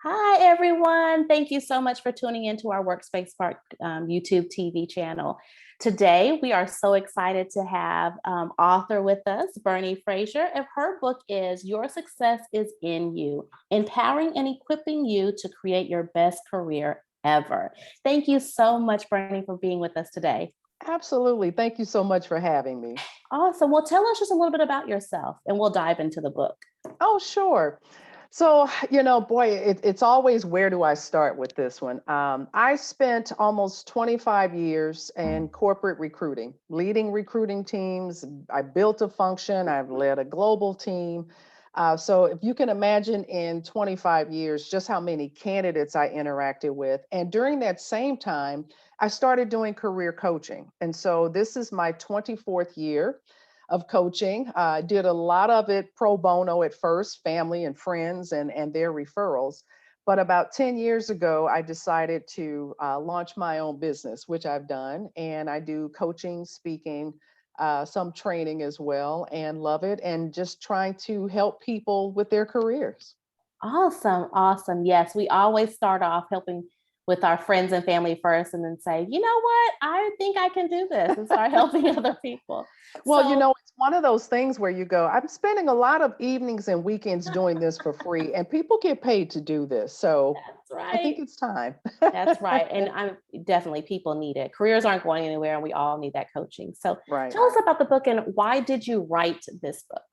Hi, everyone. Thank you so much for tuning into our Workspace Spark YouTube TV channel. Today, we are so excited to have author with us, Bernie Frazier. And her book is Your Success is in You, Empowering and Equipping You to Create Your Best Career Ever. Thank you so much, Bernie, for being with us today. Absolutely. Thank you so much for having me. Awesome. Well, tell us just a little bit about yourself and we'll dive into the book. Oh, sure. So, boy, it's always where do I start with this one? I spent almost 25 years in corporate recruiting, leading recruiting teams. I built a function, I've led a global team. So, if you can imagine in 25 years, just how many candidates I interacted with. And during that same time, I started doing career coaching. And so, this is my 24th year of coaching. I did a lot of it pro bono at first, family and friends and their referrals. But about 10 years ago, I decided to launch my own business, which I've done. And I do coaching, speaking, some training as well, and love it. And just trying to help people with their careers. Awesome. Awesome. Yes, we always start off helping with our friends and family first and then say, you know what? I think I can do this and start helping other people. Well, So, it's one of those things where you go, I'm spending a lot of evenings and weekends doing this for free, and people get paid to do this. So that's I think right. it's time. That's right. And I'm definitely people need it. Careers aren't going anywhere and we all need that coaching. So Right. tell us about the book and why did you write this book?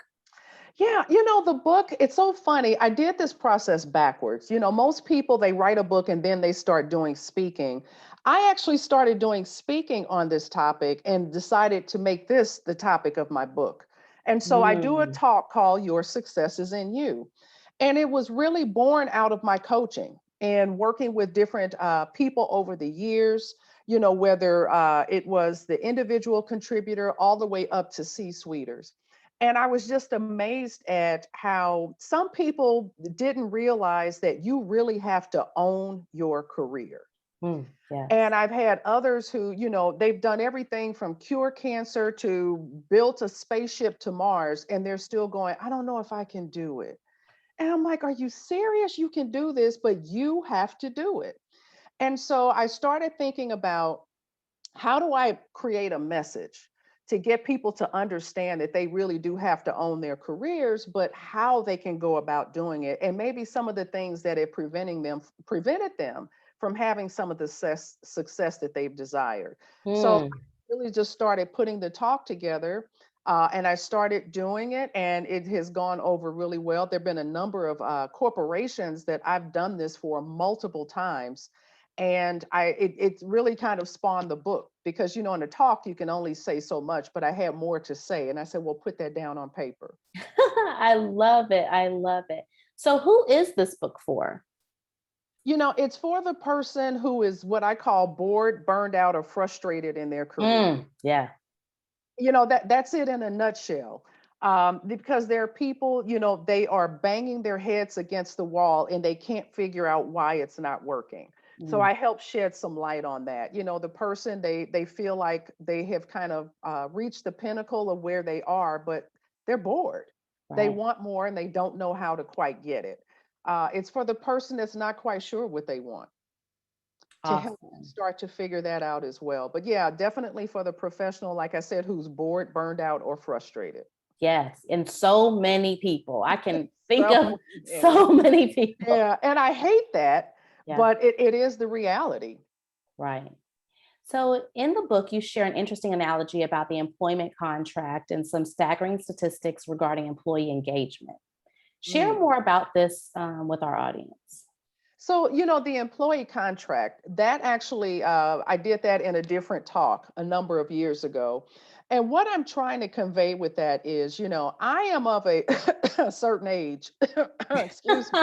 Yeah, the book, it's so funny. I did this process backwards. Most people, they write a book and then they start doing speaking. I actually started doing speaking on this topic and decided to make this the topic of my book. And so I do a Mm, talk called Your Success is in You. And it was really born out of my coaching and working with different people over the years, whether it was the individual contributor all the way up to C-suiters. And I was just amazed at how some people didn't realize that you really have to own your career. yes. And I've had others who, they've done everything from cure cancer to built a spaceship to Mars, and they're still going, I don't know if I can do it. And I'm like, are you serious? You can do this, but you have to do it. And so I started thinking about how do I create a message to get people to understand that they really do have to own their careers, but how they can go about doing it, and maybe some of the things that it prevented them from having some of the success that they've desired. So I Mm, really just started putting the talk together. And I started doing it, and it has gone over really well. There have been a number of corporations that I've done this for multiple times, and it really kind of spawned the book because in a talk you can only say so much, but I had more to say, and I said, well, put that down on paper. I love it. I love it. So who is this book for? It's for the person who is what I call bored, burned out, or frustrated in their career. Yeah. That's it in a nutshell. Because there are people, they are banging their heads against the wall and they can't figure out why it's not working. So Mm, I help shed some light on that. The person, they feel like they have kind of reached the pinnacle of where they are, but they're bored. They right. want more and they don't know how to quite get it. It's for the person that's not quite sure what they want, to help them Awesome. start to figure that out as well. But yeah, definitely for the professional, like I said, who's bored, burned out, or frustrated. Yes. And so many people. I can think So of many. so many people. Yeah. And I hate that, Yeah. but it is the reality. Right. So, in the book, you share an interesting analogy about the employment contract and some staggering statistics regarding employee engagement. Share Mm. more about this with our audience. So, the employee contract, that actually, I did that in a different talk a number of years ago. And what I'm trying to convey with that is, I am of a a certain age, excuse me.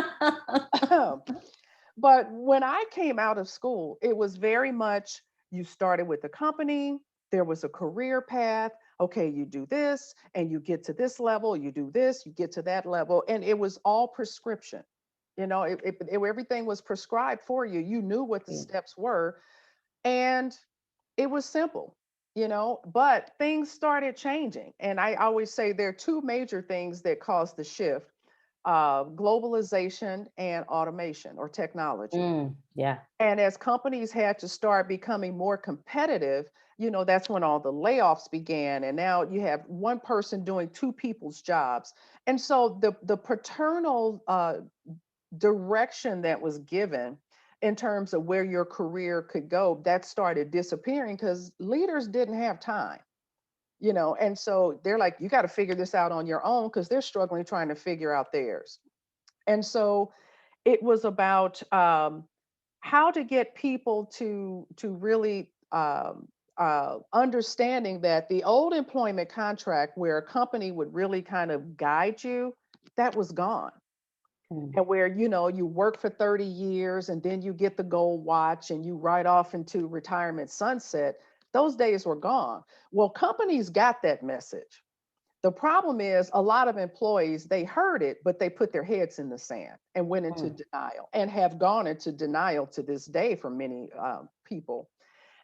But when I came out of school, it was very much you started with the company, there was a career path. Okay, you do this and you get to this level, you do this, you get to that level. And it was all prescription. Everything was prescribed for you. You knew what the Yeah. steps were, and it was simple, but things started changing. And I always say there are two major things that caused the shift. globalization and automation or technology. Yeah. And as companies had to start becoming more competitive, that's when all the layoffs began. And now you have one person doing two people's jobs. And so the paternal direction that was given in terms of where your career could go, that started disappearing because leaders didn't have time. And so they're like, you got to figure this out on your own because they're struggling trying to figure out theirs. And so it was about how to get people to really understanding that the old employment contract where a company would really kind of guide you, that was gone. Mm. And where you work for 30 years and then you get the gold watch and you ride off into retirement sunset, those days were gone. Well, companies got that message. The problem is a lot of employees, they heard it, but they put their heads in the sand and went into Mm. denial and have gone into denial to this day for many people.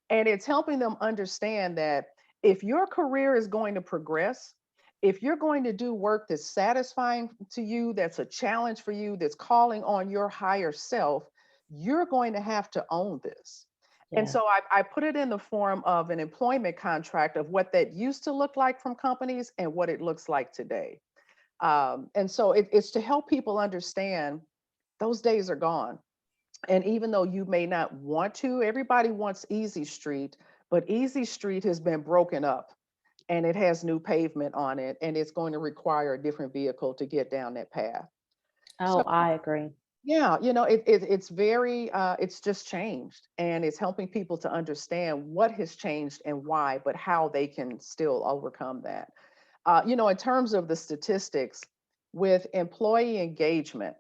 And it's helping them understand that if your career is going to progress, if you're going to do work that's satisfying to you, that's a challenge for you, that's calling on your higher self, you're going to have to own this. And Yeah. so I put it in the form of an employment contract of what that used to look like from companies and what it looks like today. And so it's to help people understand those days are gone. And even though you may not want to, everybody wants Easy Street, but Easy Street has been broken up and it has new pavement on it, and it's going to require a different vehicle to get down that path. Oh, So I agree. yeah, it's very it's just changed, and it's helping people to understand what has changed and why, but how they can still overcome that. In terms of the statistics with employee engagement,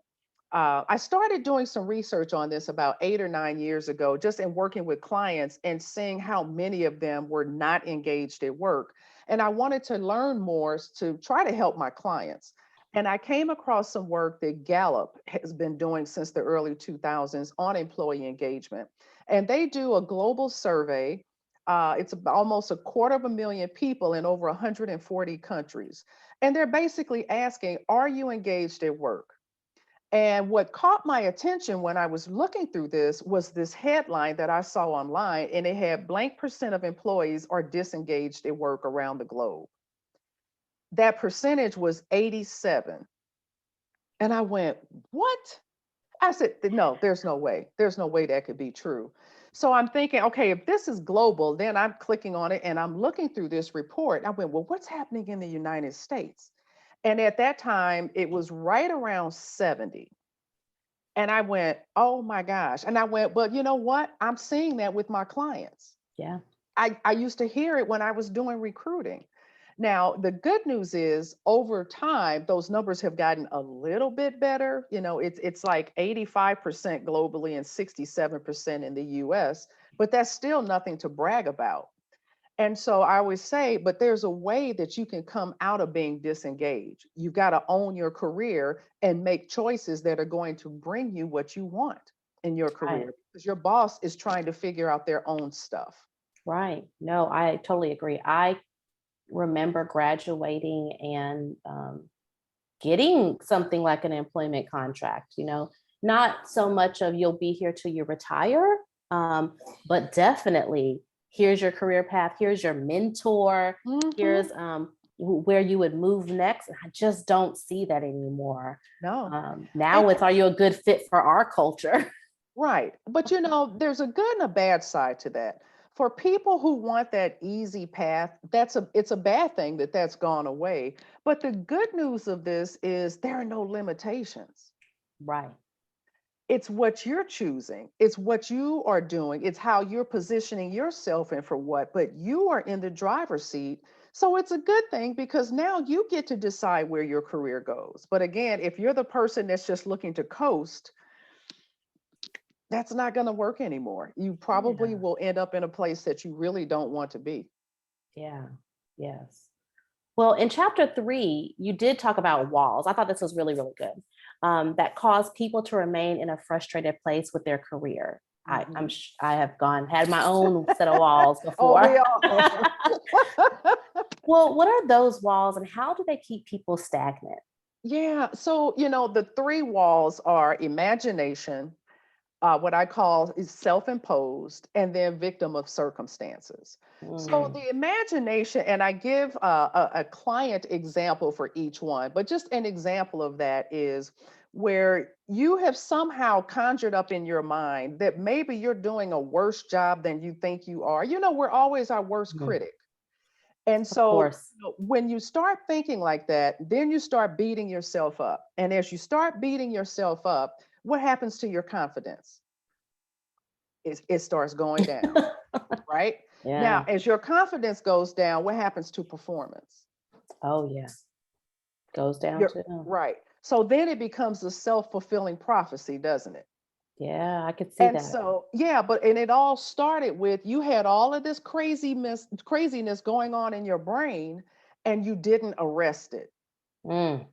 I started doing some research on this about 8 or 9 years ago, just in working with clients and seeing how many of them were not engaged at work. And I wanted to learn more to try to help my clients. And I came across some work that Gallup has been doing since the early 2000s on employee engagement. And they do a global survey. It's about almost 250,000 people in over 140 countries. And they're basically asking, are you engaged at work? And what caught my attention when I was looking through this was this headline that I saw online, and it had blank percent of employees are disengaged at work around the globe. That percentage was 87. And I went, what? I said, no, there's no way. There's no way that could be true. So I'm thinking, okay, if this is global, then I'm clicking on it and I'm looking through this report. I went, well, what's happening in the United States? And at that time, it was right around 70. And I went, oh my gosh. And I went, but you know what? I'm seeing that with my clients. Yeah. I used to hear it when I was doing recruiting. Now, the good news is over time, those numbers have gotten a little bit better. It's like 85% globally and 67% in the US, but that's still nothing to brag about. And so I always say, but there's a way that you can come out of being disengaged. You've got to own your career and make choices that are going to bring you what you want in your Right. career because your boss is trying to figure out their own stuff. Right. No, I totally agree. I remember graduating and getting something like an employment contract, not so much of you'll be here till you retire, but definitely here's your career path, here's your mentor, Mhm. here's where you would move next. I just don't see that anymore. No. Now And it's, are you a good fit for our culture? right. But there's a good and a bad side to that. For people who want that easy path, it's a bad thing that that's gone away. But the good news of this is there are no limitations. Right. It's what you're choosing. It's what you are doing. It's how you're positioning yourself and for what, but you are in the driver's seat. So it's a good thing because now you get to decide where your career goes. But again, if you're the person that's just looking to coast, that's not going to work anymore. You probably Yeah. will end up in a place that you really don't want to be. Yeah. Yes. Well, in chapter 3, you did talk about walls. I thought this was really, really good. That cause people to remain in a frustrated place with their career. Mhm. I have had my own set of walls Oh, we before. all. Well, what are those walls and how do they keep people stagnant? Yeah. So, the three walls are imagination, what I call is self-imposed, and then victim of circumstances. So Mm, the imagination, and I give a client example for each one, but just an example of that is where you have somehow conjured up in your mind that maybe you're doing a worse job than you think you are. We're always our worst mm, critic. And of so, course. when you start thinking like that, then you start beating yourself up. And as you start beating yourself up, what happens to your confidence? It starts going down, right? Now, Yeah. as your confidence goes down, what happens to performance? Oh, yeah. Goes down You're to, right. So then it becomes a self-fulfilling prophecy, doesn't it? yeah, I could see And that. so, yeah, and it all started with you had all of this craziness going on in your brain and you didn't arrest it. Mm,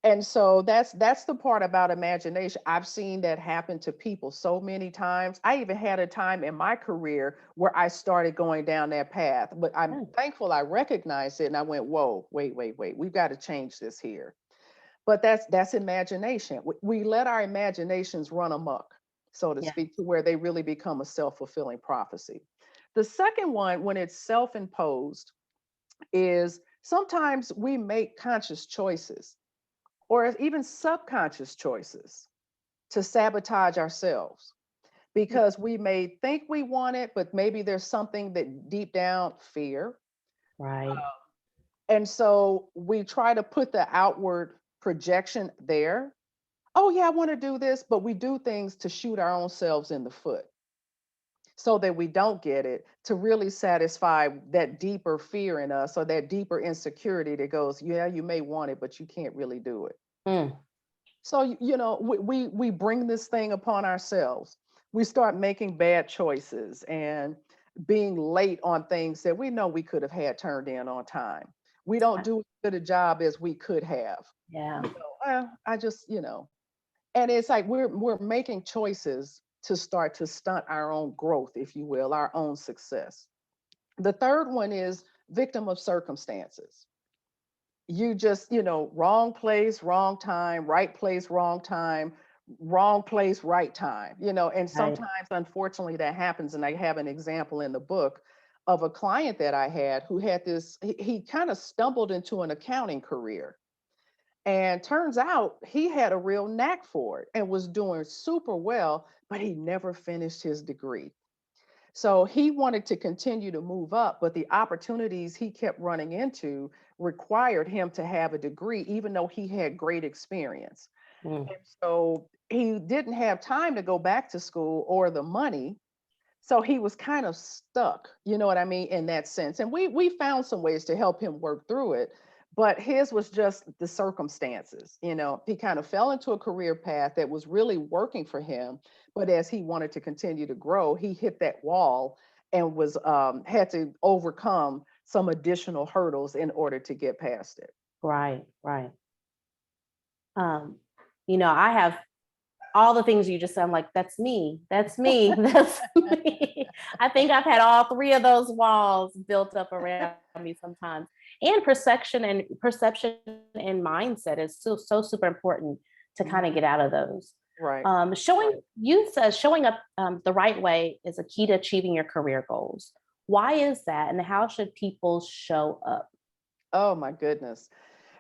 And so that's the part about imagination. I've seen that happen to people so many times. I even had a time in my career where I started going down that path, but I'm mm, thankful I recognized it and I went, "Whoa, wait. We've got to change this here." But that's imagination. We let our imaginations run amok, so to yeah. speak, to where they really become a self-fulfilling prophecy. The second one, when it's self-imposed, is sometimes we make conscious choices or even subconscious choices to sabotage ourselves Mm, because we may think we want it, but maybe there's something that deep down fear. right. And so we try to put the outward projection there. Oh, yeah, I want to do this, but we do things to shoot our own selves in the foot so that we don't get it to really satisfy that deeper fear in us or that deeper insecurity that goes, yeah, you may want it, but you can't really do it. Mm, So we bring this thing upon ourselves. We start making bad choices and being late on things that we know we could have had turned in on time. We don't I- do as good a job as we could have. yeah. I just, and it's like we're making choices to start to stunt our own growth, if you will, our own success. The third one is victim of circumstances. You just, wrong place, wrong time, right place, wrong time, wrong place, right time, and Right. sometimes, unfortunately, that happens. And I have an example in the book of a client that I had who had this, he kind of stumbled into an accounting career. And turns out he had a real knack for it and was doing super well, but he never finished his degree. So he wanted to continue to move up, but the opportunities he kept running into required him to have a degree, even though he had great experience. Mm, And so he didn't have time to go back to school or the money. So he was kind of stuck, you know what I mean, in that sense. And we found some ways to help him work through it, but his was just the circumstances. He kind of fell into a career path that was really working for him, but as he wanted to continue to grow, he hit that wall and was had to overcome some additional hurdles in order to get past it. right. Right. Um, I have all the things you just said. I'm like, that's me. That's me. That's me. I think I've had all three of those walls built up around me sometimes. And perception and mindset is still so super important to kind of Mhm. get out of those. Right. Showing you said showing up the right way is a key to achieving your career goals. Why is that, and how should people show up? Oh my goodness.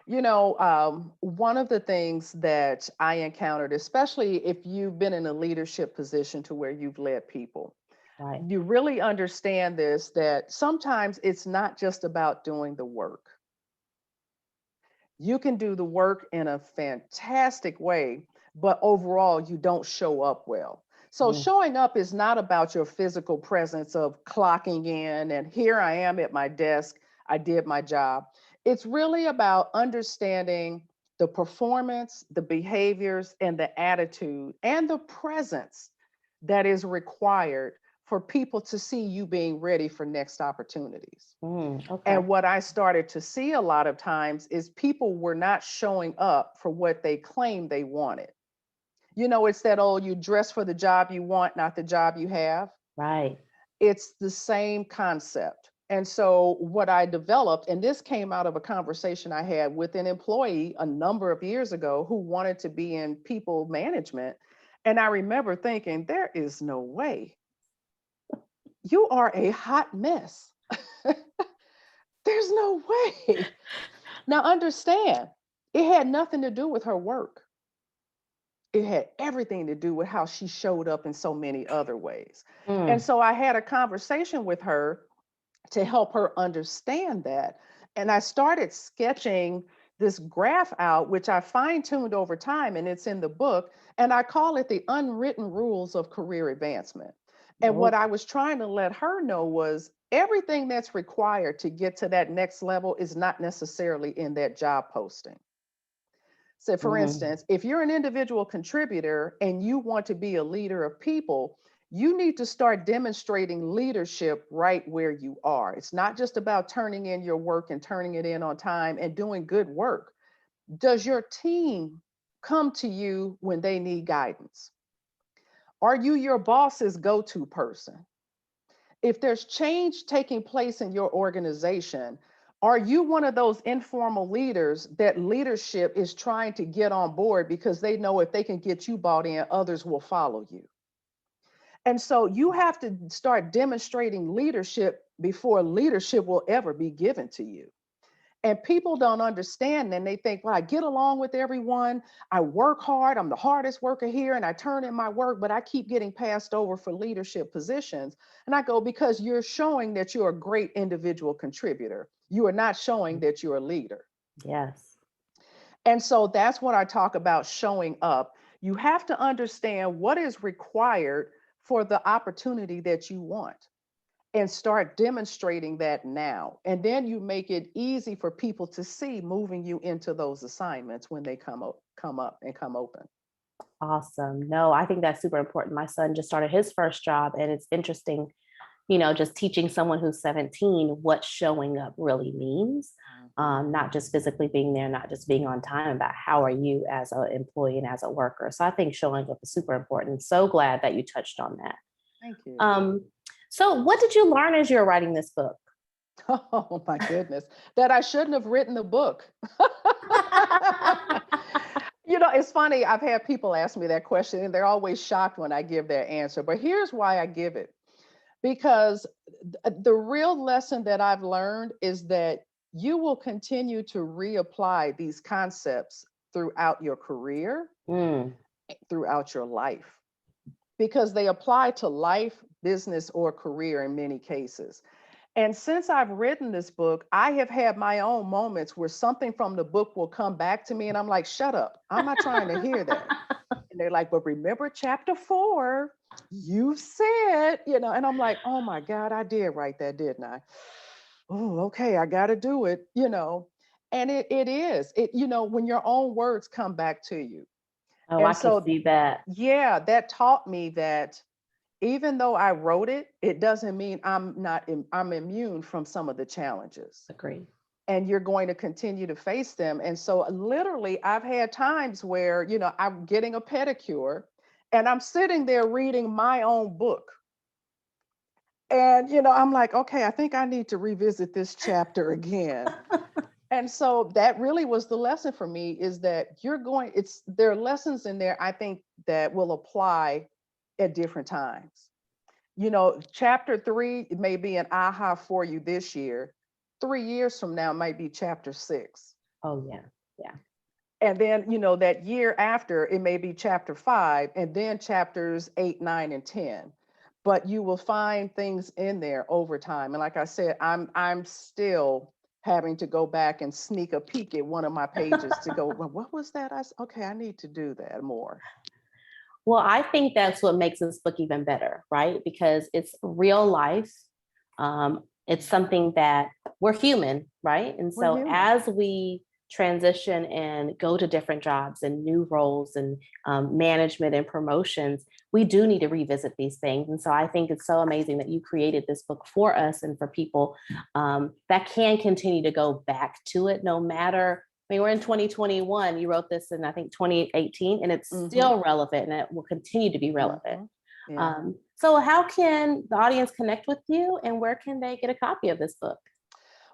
One of the things that I encountered, especially if you've been in a leadership position to where you've led people, Right. you really understand this that sometimes it's not just about doing the work. You can do the work in a fantastic way, but overall, you don't show up well. So, Mm, showing up is not about your physical presence of clocking in and here I am at my desk, I did my job. It's really about understanding the performance, the behaviors, and the attitude and the presence that is required for people to see you being ready for next opportunities. okay. And what I started to see a lot of times is people were not showing up for what they claimed they wanted. It's that old you dress for the job you want, not the job you have. Right. It's the same concept. And so what I developed, and this came out of a conversation I had with an employee a number of years ago who wanted to be in people management. And I remember thinking, there is no way. You are a hot mess. There's no way. Now understand, it had nothing to do with her work. It had everything to do with how she showed up in so many other ways. And Mm. so I had a conversation with her to help her understand that. And I started sketching this graph out, which I fine tuned over time, and it's in the book. And I call it the unwritten rules of career advancement. And what Oh. I was trying to let her know was everything that's required to get to that next level is not necessarily in that job posting. So, for Mm. instance, if you're an individual contributor and you want to be a leader of people, you need to start demonstrating leadership right where you are. It's not just about turning in your work and turning it in on time and doing good work. Does your team come to you when they need guidance? Are you your boss's go to person? If there's change taking place in your organization, are you one of those informal leaders that leadership is trying to get on board because they know if they can get you bought in, others will follow you? And so you have to start demonstrating leadership before leadership will ever be given to you. And people don't understand, and they think, well, I get along with everyone. I work hard. I'm the hardest worker here, and I turn in my work, but I keep getting passed over for leadership positions. And I go, because you're showing that you're a great individual contributor. You are not showing that you're a leader. Yes. And so that's what I talk about showing up. You have to understand what is required for the opportunity that you want and start demonstrating that now. And then you make it easy for people to see moving you into those assignments when they come up and come open. Awesome. No, I think that's super important. My son just started his first job, and it's interesting, just teaching someone who's 17 what showing up really means. Not just physically being there, not just being on time, but how are you as an employee and as a worker. So I think showing up is super important. So glad that you touched on that. Thank you. So what did you learn as you're writing this book? Oh my goodness, that I shouldn't have written the book. It's funny. I've had people ask me that question and they're always shocked when I give their answer. But here's why I give it. Because the real lesson that I've learned is that you will continue to reapply these concepts throughout your career, Mm. throughout your life, because they apply to life, business, or career in many cases. And since I've written this book, I have had my own moments where something from the book will come back to me and I'm like, shut up. I'm not trying to hear that. And they're like, but remember chapter 4, you said, and I'm like, oh my God, I did write that, didn't I? Oh, okay, I got to do it. And it is, when your own words come back to you. Oh, I And can so, see that. yeah, that taught me that even though I wrote it, it doesn't mean I'm immune from some of the challenges. Agree. And you're going to continue to face them. And so literally I've had times where, I'm getting a pedicure and I'm sitting there reading my own book. And, I'm like, okay, I think I need to revisit this chapter again. And so that really was the lesson for me, is that there are lessons in there, I think, that will apply at different times. Chapter 3 may be an aha for you this year. 3 years from now might be chapter 6. Oh, yeah. Yeah. And then, that year after, it may be chapter 5, and then chapters 8, 9, and 10. But you will find things in there over time. And like I said, I'm still having to go back and sneak a peek at one of my pages to go, well, what was that? Okay, I need to do that more. Well, I think that's what makes this book even better, right? Because it's real life. It's something that we're human, right? And We're so human. as we transition and go to different jobs and new roles and management and promotions, we do need to revisit these things. And so I think it's so amazing that you created this book for us and for people that can continue to go back to it no matter. I mean, we're in 2021. You wrote this in, I think, 2018, and it's Mm-hmm. still relevant and it will continue to be relevant. Yeah. So how can the audience connect with you, and where can they get a copy of this book?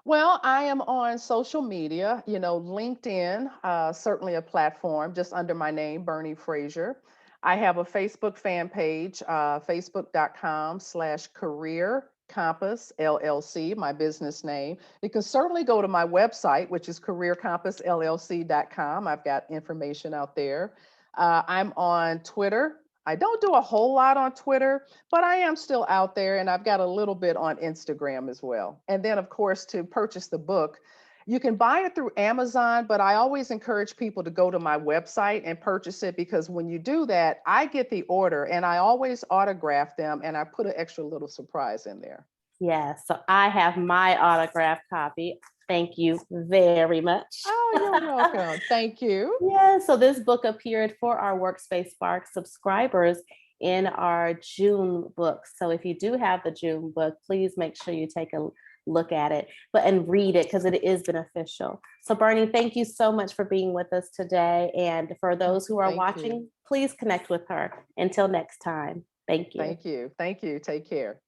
Well, I am on social media, LinkedIn, certainly a platform just under my name, Bernie Frazier. I have a Facebook fan page, facebook.com/career compass LLC, my business name. You can certainly go to my website, which is careercompassllc.com. I've got information out there. I'm on Twitter. I don't do a whole lot on Twitter, but I am still out there, and I've got a little bit on Instagram as well. And then, of course, to purchase the book, you can buy it through Amazon, but I always encourage people to go to my website and purchase it, because when you do that, I get the order and I always autograph them, and I put an extra little surprise in there. Yes, so I have my autographed copy. Thank you very much. Oh, you're welcome. Thank you. Yeah, so this book appeared for our Workspace Spark subscribers in our June book. So if you do have the June book, please make sure you take a look at it and read it, because it is beneficial. So Bernie, thank you so much for being with us today. And for those who are Thank watching, you. please connect with her. Until next time, thank you. Thank you. Thank you. Take care.